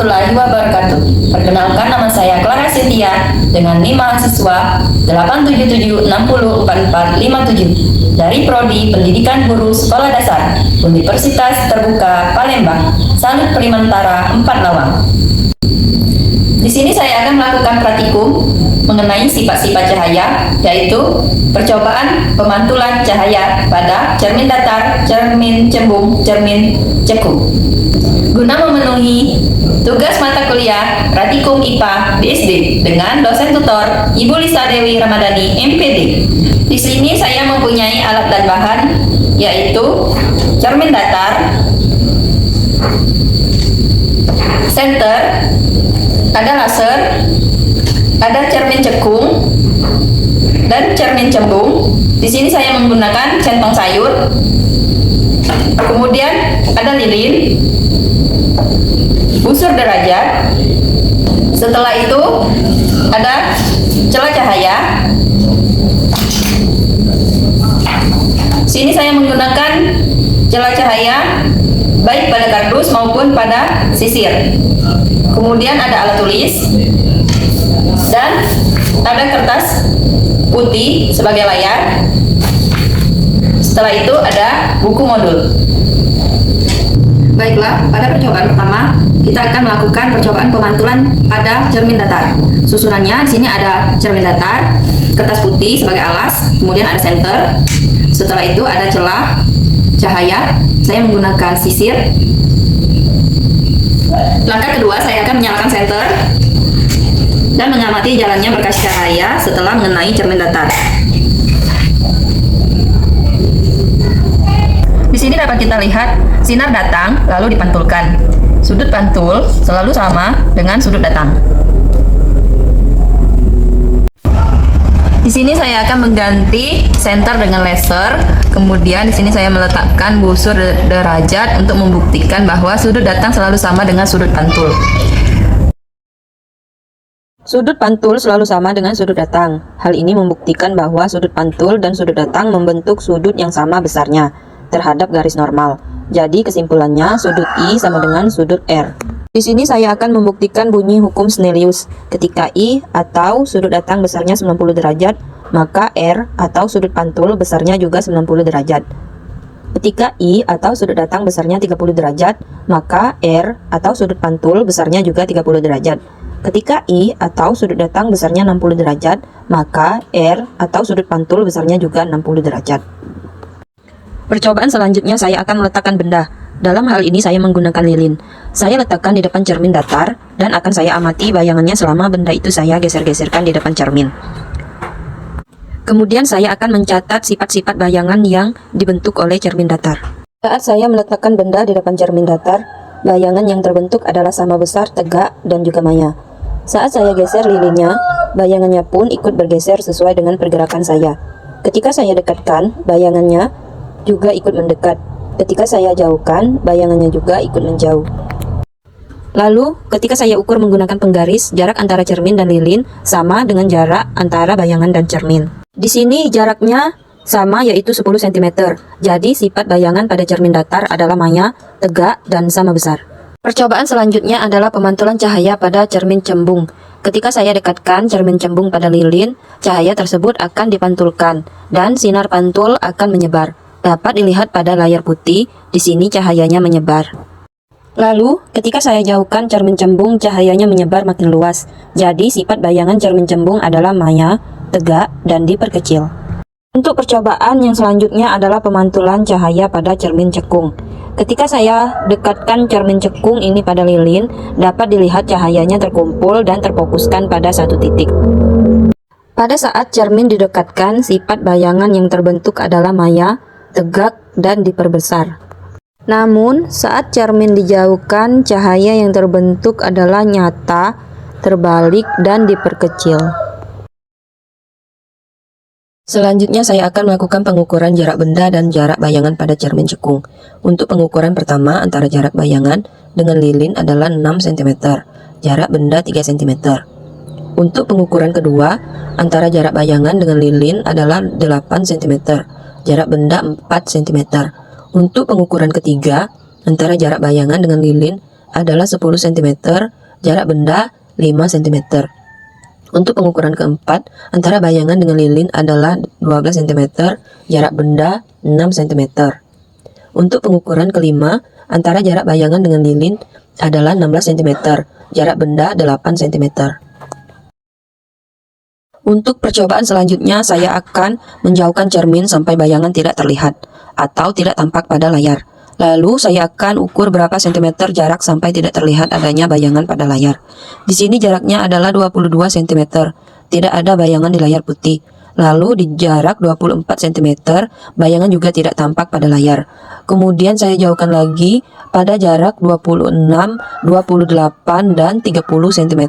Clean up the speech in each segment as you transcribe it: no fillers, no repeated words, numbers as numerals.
warahmatullahi wabarakatuh. Perkenalkan, nama saya Clara Cynthia dengan NIM mahasiswa 877604457 dari Prodi Pendidikan Guru Sekolah Dasar Universitas Terbuka Palembang, Salut Pelimantara 4 Lawang. Di sini saya akan melakukan praktikum mengenai sifat-sifat cahaya, yaitu percobaan pemantulan cahaya pada cermin datar, cermin cembung, cermin cekung. Guna memenuhi tugas mata kuliah praktikum IPA di SD dengan dosen tutor Ibu Lisa Dewi Ramadhani, MPD. Di sini saya mempunyai alat dan bahan, yaitu cermin datar, senter, ada laser, ada cermin cekung, dan cermin cembung. Di sini saya menggunakan centong sayur, kemudian ada lilin, busur derajat. Setelah itu ada celah cahaya. Sini saya menggunakan celah cahaya baik pada kardus maupun pada sisir. Kemudian ada alat tulis dan ada kertas putih sebagai layar. Setelah itu ada buku modul. Baiklah, pada percobaan pertama kita akan melakukan percobaan pemantulan pada cermin datar. Susunannya di sini ada cermin datar, kertas putih sebagai alas, kemudian ada senter. Setelah itu ada celah cahaya. Saya menggunakan sisir. Langkah kedua, saya akan menyalakan senter dan mengamati jalannya berkas cahaya setelah mengenai cermin datar. Di sini dapat kita lihat sinar datang lalu dipantulkan. Sudut pantul selalu sama dengan sudut datang. Di sini saya akan mengganti senter dengan laser. Kemudian di sini saya meletakkan busur derajat untuk membuktikan bahwa sudut datang selalu sama dengan sudut pantul. Sudut pantul selalu sama dengan sudut datang. Hal ini membuktikan bahwa sudut pantul dan sudut datang membentuk sudut yang sama besarnya terhadap garis normal. Jadi kesimpulannya sudut I sama dengan sudut R. Di sini saya akan membuktikan bunyi hukum Snellius. Ketika I atau sudut datang besarnya 90 derajat, maka R atau sudut pantul besarnya juga 90 derajat. Ketika I atau sudut datang besarnya 30 derajat, maka R atau sudut pantul besarnya juga 30 derajat. Ketika I atau sudut datang besarnya 60 derajat, maka R atau sudut pantul besarnya juga 60 derajat. Percobaan selanjutnya saya akan meletakkan benda. Dalam hal ini saya menggunakan lilin. Saya letakkan di depan cermin datar dan akan saya amati bayangannya selama benda itu saya geser-geserkan di depan cermin. Kemudian saya akan mencatat sifat-sifat bayangan yang dibentuk oleh cermin datar. Saat saya meletakkan benda di depan cermin datar, bayangan yang terbentuk adalah sama besar, tegak, dan juga maya. Saat saya geser lilinnya, bayangannya pun ikut bergeser sesuai dengan pergerakan saya. Ketika saya dekatkan, bayangannya juga ikut mendekat. Ketika saya jauhkan, bayangannya juga ikut menjauh. Lalu, ketika saya ukur menggunakan penggaris, jarak antara cermin dan lilin sama dengan jarak antara bayangan dan cermin. Di sini jaraknya sama, yaitu 10 cm. Jadi sifat bayangan pada cermin datar adalah maya, tegak, dan sama besar. Percobaan selanjutnya adalah pemantulan cahaya pada cermin cembung. Ketika saya dekatkan cermin cembung pada lilin, cahaya tersebut akan dipantulkan dan sinar pantul akan menyebar. Dapat dilihat pada layar putih, di sini cahayanya menyebar. Lalu, ketika saya jauhkan cermin cembung, cahayanya menyebar makin luas. Jadi, sifat bayangan cermin cembung adalah maya, tegak, dan diperkecil. Untuk percobaan yang selanjutnya adalah pemantulan cahaya pada cermin cekung. Ketika saya dekatkan cermin cekung ini pada lilin, dapat dilihat cahayanya terkumpul dan terfokuskan pada satu titik. Pada saat cermin didekatkan, sifat bayangan yang terbentuk adalah maya, tegak, dan diperbesar. Namun, saat cermin dijauhkan, cahaya yang terbentuk adalah nyata, terbalik, dan diperkecil. Selanjutnya saya akan melakukan pengukuran jarak benda dan jarak bayangan pada cermin cekung. Untuk pengukuran pertama antara jarak bayangan dengan lilin adalah 6 cm, jarak benda 3 cm. Untuk pengukuran kedua antara jarak bayangan dengan lilin adalah 8 cm, jarak benda 4 cm. Untuk pengukuran ketiga antara jarak bayangan dengan lilin adalah 10 cm, jarak benda 5 cm. Untuk pengukuran keempat, antara bayangan dengan lilin adalah 12 cm, jarak benda 6 cm. Untuk pengukuran kelima, antara jarak bayangan dengan lilin adalah 16 cm, jarak benda 8 cm. Untuk percobaan selanjutnya, saya akan menjauhkan cermin sampai bayangan tidak terlihat atau tidak tampak pada layar. Lalu saya akan ukur berapa sentimeter jarak sampai tidak terlihat adanya bayangan pada layar. Di sini jaraknya adalah 22 cm. Tidak ada bayangan di layar putih. Lalu di jarak 24 cm, bayangan juga tidak tampak pada layar. Kemudian saya jauhkan lagi pada jarak 26, 28, dan 30 cm.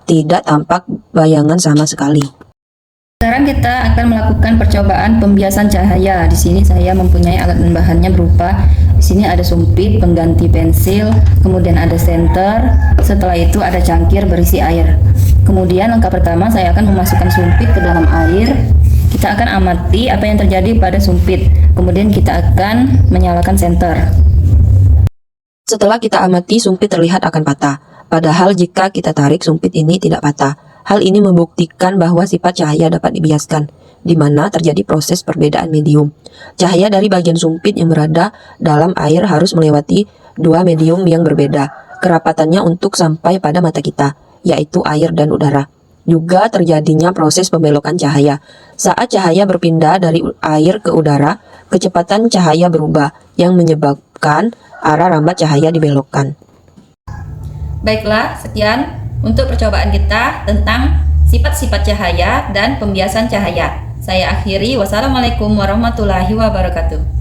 Tidak tampak bayangan sama sekali. Sekarang kita akan melakukan percobaan pembiasan cahaya. Di sini saya mempunyai alat dan bahannya berupa di sini ada sumpit, pengganti pensil, kemudian ada senter. Setelah itu ada cangkir berisi air. Kemudian langkah pertama saya akan memasukkan sumpit ke dalam air. Kita akan amati apa yang terjadi pada sumpit. Kemudian kita akan menyalakan senter. Setelah kita amati, sumpit terlihat akan patah. Padahal jika kita tarik, sumpit ini tidak patah. Hal ini membuktikan bahwa sifat cahaya dapat dibiaskan, di mana terjadi proses perbedaan medium. Cahaya dari bagian sumpit yang berada dalam air harus melewati dua medium yang berbeda, kerapatannya untuk sampai pada mata kita, yaitu air dan udara. Juga terjadinya proses pembelokan cahaya. Saat cahaya berpindah dari air ke udara, kecepatan cahaya berubah, yang menyebabkan arah rambat cahaya dibelokkan. Baiklah, sekian untuk percobaan kita tentang sifat-sifat cahaya dan pembiasan cahaya. Saya akhiri, wassalamualaikum warahmatullahi wabarakatuh.